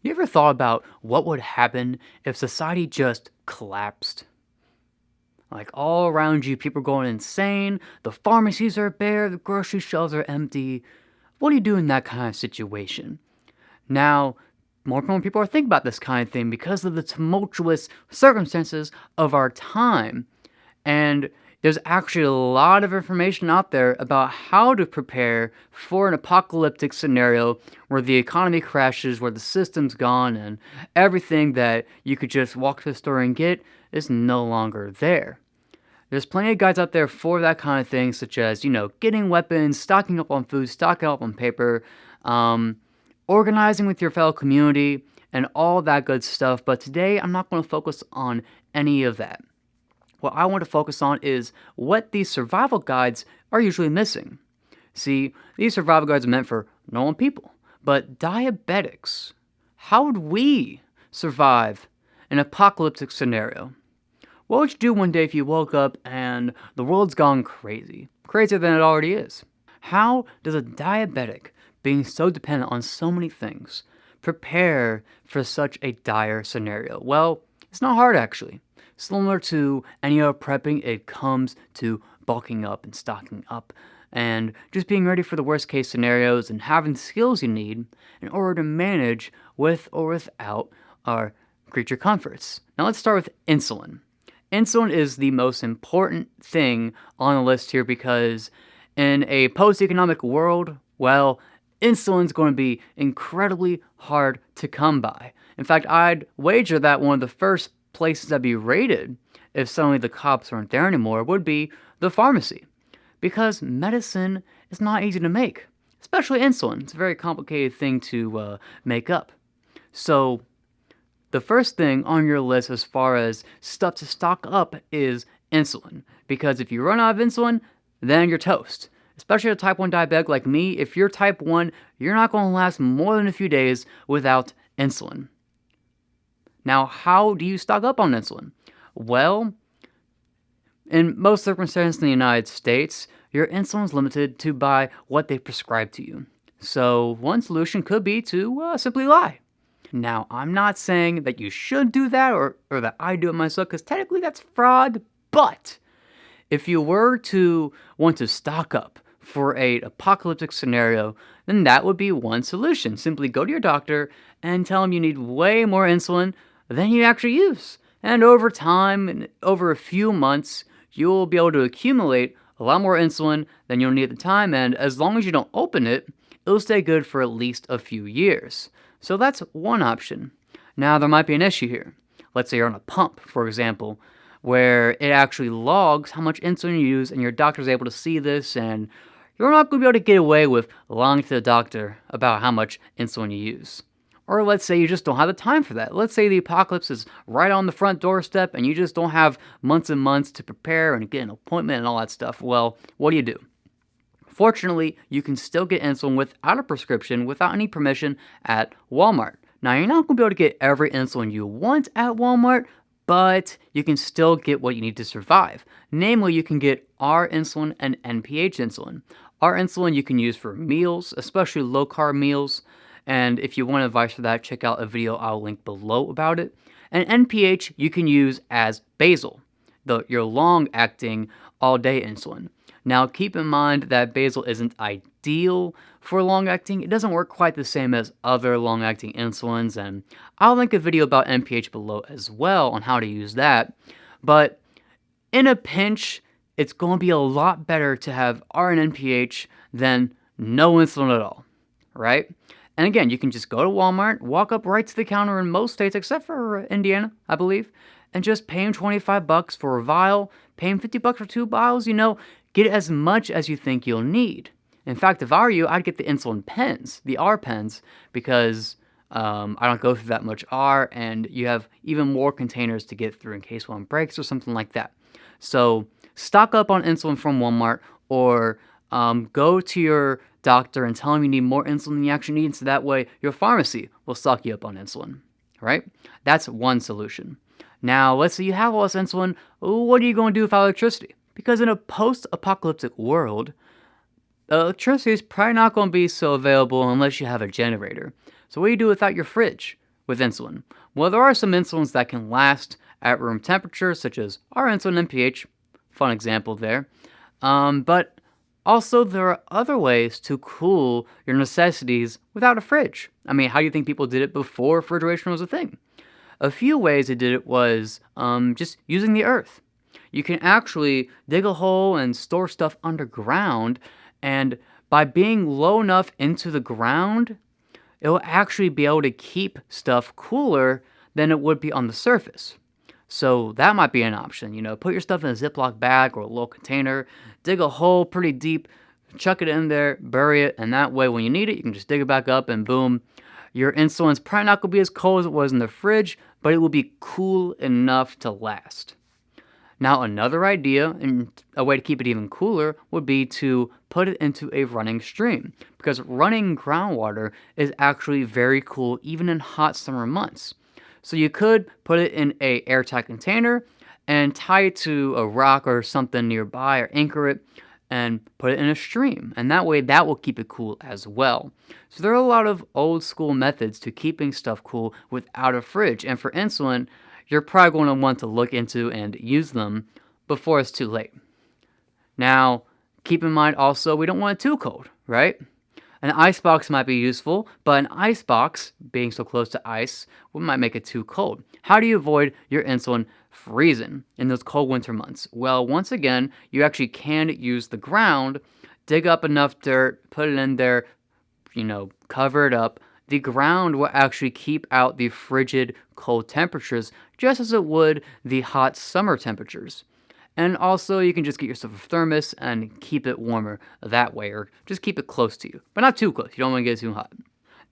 You ever thought about what would happen if society just collapsed? Like all around you, people are going insane, the pharmacies are bare, the grocery shelves are empty. What do you do in that kind of situation? Now, more and more people are thinking about this kind of thing because of the tumultuous circumstances of our time. And there's actually a lot of information out there about how to prepare for an apocalyptic scenario where the economy crashes, where the system's gone, and everything that you could just walk to the store and get is no longer there. There's plenty of guides out there for that kind of thing, such as, getting weapons, stocking up on food, stocking up on paper, um, organizing with your fellow community, and all that good stuff. But today, I'm not going to focus on any of that. What I want to focus on is what these survival guides are usually missing. See, these survival guides are meant for normal people, but diabetics, how would we survive an apocalyptic scenario? What would you do one day if you woke up and the world's gone crazy? Crazier than it already is. How does a diabetic, being so dependent on so many things, prepare for such a dire scenario? Well, it's not hard actually. Similar to any other prepping, it comes to bulking up and stocking up and just being ready for the worst case scenarios and having the skills you need in order to manage with or without our creature comforts. Now let's start with insulin. Insulin is the most important thing on the list here because in a post-economic world, well, insulin's going to be incredibly hard to come by. In fact, I'd wager that one of the first places that'd be raided if suddenly the cops weren't there anymore would be the pharmacy. Because medicine is not easy to make, especially insulin. It's a very complicated thing to make up. So the first thing on your list as far as stuff to stock up is insulin. Because if you run out of insulin, then you're toast. Especially a type 1 diabetic like me, if you're type 1, you're not going to last more than a few days without insulin. Now, how do you stock up on insulin? Well, in most circumstances in the United States, your insulin is limited to by what they prescribe to you. So one solution could be to simply lie. Now, I'm not saying that you should do that or that I do it myself, because technically that's fraud, but if you were to want to stock up for a apocalyptic scenario, then that would be one solution. Simply go to your doctor and tell them you need way more insulin than you actually use. And over time, and over a few months, you'll be able to accumulate a lot more insulin than you'll need at the time, and as long as you don't open it, it'll stay good for at least a few years. So that's one option. Now, there might be an issue here. Let's say you're on a pump, for example, where it actually logs how much insulin you use, and your doctor's able to see this, and you're not going to be able to get away with lying to the doctor about how much insulin you use. Or let's say you just don't have the time for that. Let's say the apocalypse is right on the front doorstep and you just don't have months and months to prepare and get an appointment and all that stuff. Well, what do? Fortunately, you can still get insulin without a prescription, without any permission at Walmart. Now, you're not going to be able to get every insulin you want at Walmart, but you can still get what you need to survive. Namely, you can get R insulin and NPH insulin. R insulin you can use for meals, especially low-carb meals. And if you want advice for that, check out a video I'll link below about it. And NPH you can use as basal, your long-acting all-day insulin. Now keep in mind that basal isn't ideal for long-acting. It doesn't work quite the same as other long-acting insulins, and I'll link a video about NPH below as well on how to use that. But in a pinch, it's going to be a lot better to have R and NPH than no insulin at all, right? And again, you can just go to Walmart, walk up right to the counter in most states, except for Indiana, I believe, and just pay them $25 for a vial, pay them $50 for 2 vials, get as much as you think you'll need. In fact, if I were you, I'd get the insulin pens, the R pens, because I don't go through that much R, and you have even more containers to get through in case one breaks or something like that. So stock up on insulin from Walmart, or go to your doctor and tell them you need more insulin than you actually need, so that way your pharmacy will stock you up on insulin, right? That's one solution. Now, let's say you have all this insulin, what are you going to do without electricity? Because in a post-apocalyptic world, electricity is probably not going to be so available unless you have a generator. So what do you do without your fridge? with insulin? Well, there are some insulins that can last at room temperature, such as our insulin NPH. Fun example there. But also, there are other ways to cool your necessities without a fridge. I mean, how do you think people did it before refrigeration was a thing? A few ways they did it was just using the earth. You can actually dig a hole and store stuff underground, and by being low enough into the ground, it will actually be able to keep stuff cooler than it would be on the surface. So that might be an option. Put your stuff in a Ziploc bag or a little container, dig a hole pretty deep, chuck it in there, bury it, and that way when you need it, you can just dig it back up and boom, your insulin's probably not going to be as cold as it was in the fridge, but it will be cool enough to last. Now, another idea and a way to keep it even cooler would be to put it into a running stream, because running groundwater is actually very cool even in hot summer months. So you could put it in a airtight container and tie it to a rock or something nearby or anchor it and put it in a stream. And that way that will keep it cool as well. So there are a lot of old school methods to keeping stuff cool without a fridge. And for insulin, you're probably going to want to look into and use them before it's too late. Now, keep in mind also, we don't want it too cold, right? An ice box might be useful, but an ice box, being so close to ice, might make it too cold. How do you avoid your insulin freezing in those cold winter months? Well, once again, you actually can use the ground, dig up enough dirt, put it in there, cover it up. The ground will actually keep out the frigid cold temperatures just as it would the hot summer temperatures. And also, you can just get yourself a thermos and keep it warmer that way, or just keep it close to you, but not too close. You don't want to get too hot.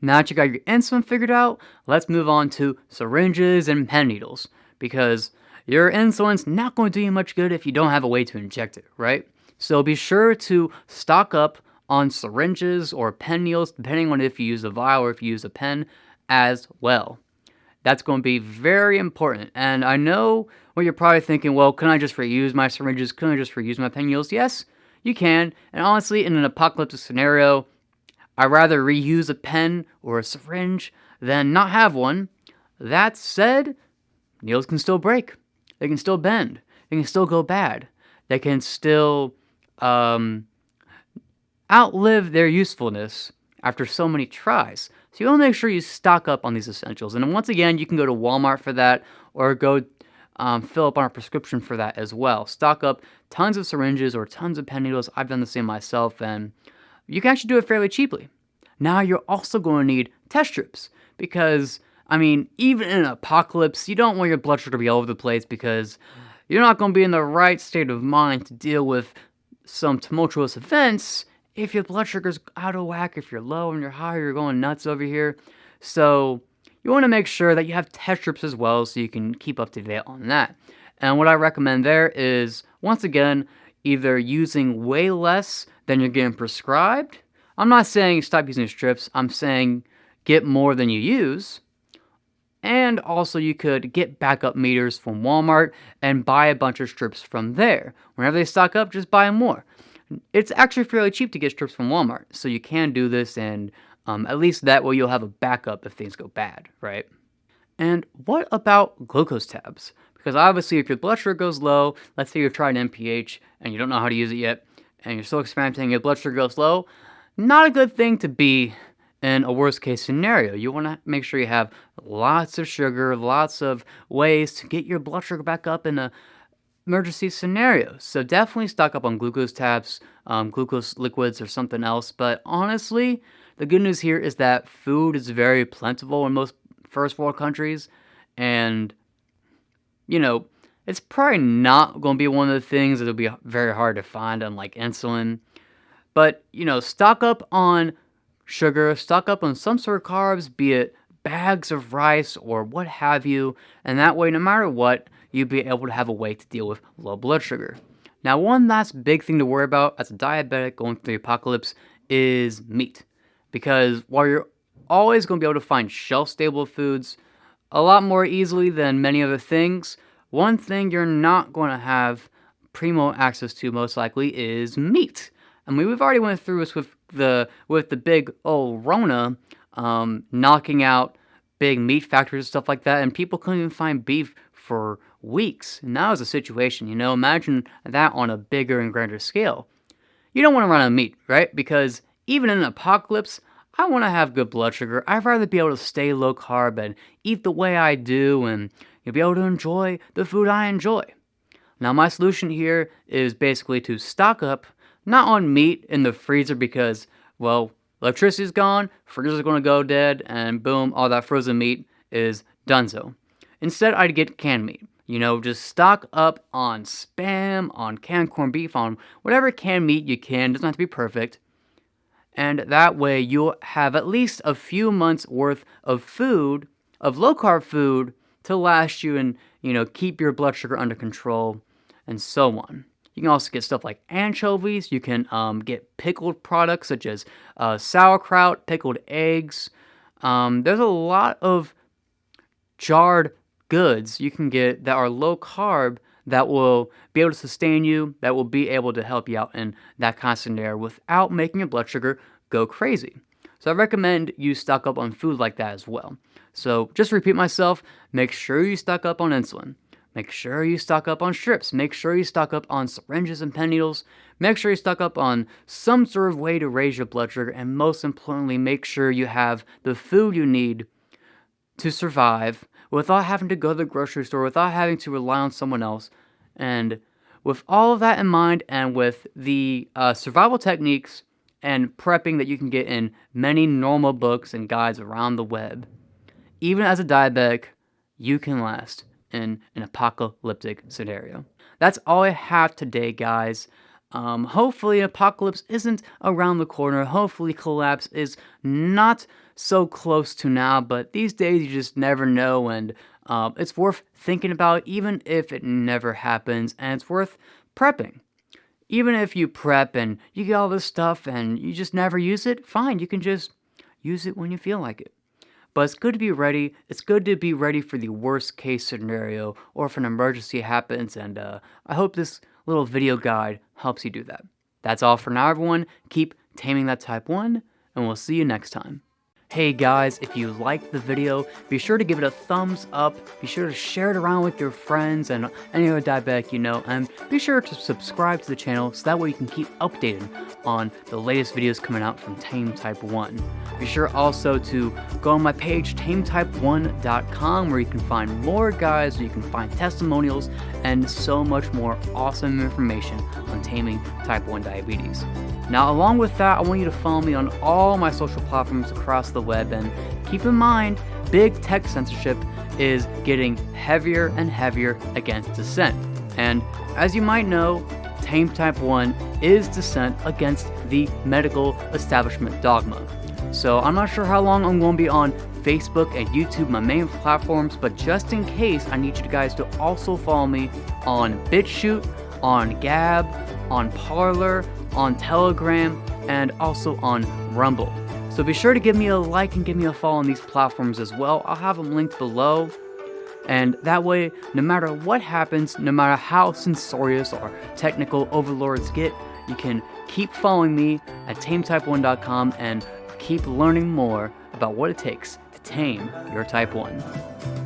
Now that you got your insulin figured out, let's move on to syringes and pen needles, because your insulin's not going to do you much good if you don't have a way to inject it, right? So be sure to stock up on syringes or pen needles, depending on if you use a vial or if you use a pen as well. That's going to be very important. And I know what you're probably thinking, well, can I just reuse my syringes? Can I just reuse my pen needles? Yes, you can. And honestly, in an apocalyptic scenario, I'd rather reuse a pen or a syringe than not have one. That said, needles can still break. They can still bend. They can still go bad. They can still outlive their usefulness after so many tries. So you want to make sure you stock up on these essentials. And once again, you can go to Walmart for that, or go fill up on a prescription for that as well. Stock up tons of syringes or tons of pen needles. I've done the same myself, and you can actually do it fairly cheaply. Now you're also going to need test strips, because, even in an apocalypse, you don't want your blood sugar to be all over the place, because you're not going to be in the right state of mind to deal with some tumultuous events if your blood sugar's out of whack, if you're low and you're high, you're going nuts over here. So you want to make sure that you have test strips as well, so you can keep up to date on that. And what I recommend there is, once again, either using way less than you're getting prescribed. I'm not saying stop using strips. I'm saying get more than you use. And also, you could get backup meters from Walmart and buy a bunch of strips from there. Whenever they stock up, just buy more. It's actually fairly cheap to get strips from Walmart, so you can do this, and at least that way you'll have a backup if things go bad, right? And what about glucose tabs? Because obviously, if your blood sugar goes low, let's say you're trying NPH and you don't know how to use it yet, and you're still experimenting, your blood sugar goes low, not a good thing to be in a worst case scenario. You want to make sure you have lots of sugar, lots of ways to get your blood sugar back up in a emergency scenarios. So definitely stock up on glucose tabs, glucose liquids, or something else. But honestly, the good news here is that food is very plentiful in most first world countries. And, it's probably not going to be one of the things that'll be very hard to find, unlike insulin. But, stock up on sugar, stock up on some sort of carbs, be it bags of rice or what have you. And that way, no matter what, you'll be able to have a way to deal with low blood sugar. Now, one last big thing to worry about as a diabetic going through the apocalypse is meat. Because while you're always going to be able to find shelf-stable foods a lot more easily than many other things, one thing you're not going to have primo access to most likely is meat. We've already went through this with the big old Rona knocking out big meat factories and stuff like that, and people couldn't even find beef for weeks. And that was a situation, imagine that on a bigger and grander scale. You don't want to run out of meat, right? Because even in an apocalypse, I want to have good blood sugar. I'd rather be able to stay low carb and eat the way I do and be able to enjoy the food I enjoy. Now, my solution here is basically to stock up, not on meat in the freezer because, well, electricity's gone, freezer's going to go dead, and boom, all that frozen meat is donezo. Instead, I'd get canned meat. Just stock up on Spam, on canned corned beef, on whatever canned meat you can. It doesn't have to be perfect. And that way you'll have at least a few months worth of food, of low-carb food, to last you and, keep your blood sugar under control, and so on. You can also get stuff like anchovies. You can get pickled products such as sauerkraut, pickled eggs. There's a lot of jarred goods you can get that are low carb that will be able to sustain you, that will be able to help you out in that kind of scenario without making your blood sugar go crazy. So I recommend you stock up on food like that as well. So just to repeat myself, make sure you stock up on insulin. Make sure you stock up on strips. Make sure you stock up on syringes and pen needles. Make sure you stock up on some sort of way to raise your blood sugar. And most importantly, make sure you have the food you need to survive without having to go to the grocery store, without having to rely on someone else. And with all of that in mind, and with the survival techniques and prepping that you can get in many normal books and guides around the web, even as a diabetic, you can last in an apocalyptic scenario. That's all I have today, guys. Hopefully apocalypse isn't around the corner. Hopefully collapse is not so close to now, but these days you just never know, and it's worth thinking about even if it never happens, and it's worth prepping. Even if you prep and you get all this stuff and you just never use it, fine, you can just use it when you feel like it. But it's good to be ready. It's good to be ready for the worst case scenario or if an emergency happens, and I hope this little video guide helps you do that. That's all for now, everyone. Keep taming that type 1, and we'll see you next time. Hey guys, if you liked the video, be sure to give it a thumbs up, be sure to share it around with your friends and any other diabetic you know, and be sure to subscribe to the channel so that way you can keep updated on the latest videos coming out from Tame Type 1. Be sure also to go on my page, tametype1.com, where you can find more guides, where you can find testimonials, and so much more awesome information on taming type 1 diabetes. Now, along with that, I want you to follow me on all my social platforms across the web, and keep in mind, big tech censorship is getting heavier and heavier against dissent. And as you might know, Tame Type 1 is dissent against the medical establishment dogma. So I'm not sure how long I'm going to be on Facebook and YouTube, my main platforms, but just in case, I need you guys to also follow me on BitChute, on Gab, on Parler, on Telegram, and also on Rumble. So be sure to give me a like and give me a follow on these platforms as well. I'll have them linked below. And that way, no matter what happens, no matter how censorious or technical overlords get, you can keep following me at tametype1.com and keep learning more about what it takes to tame your type 1.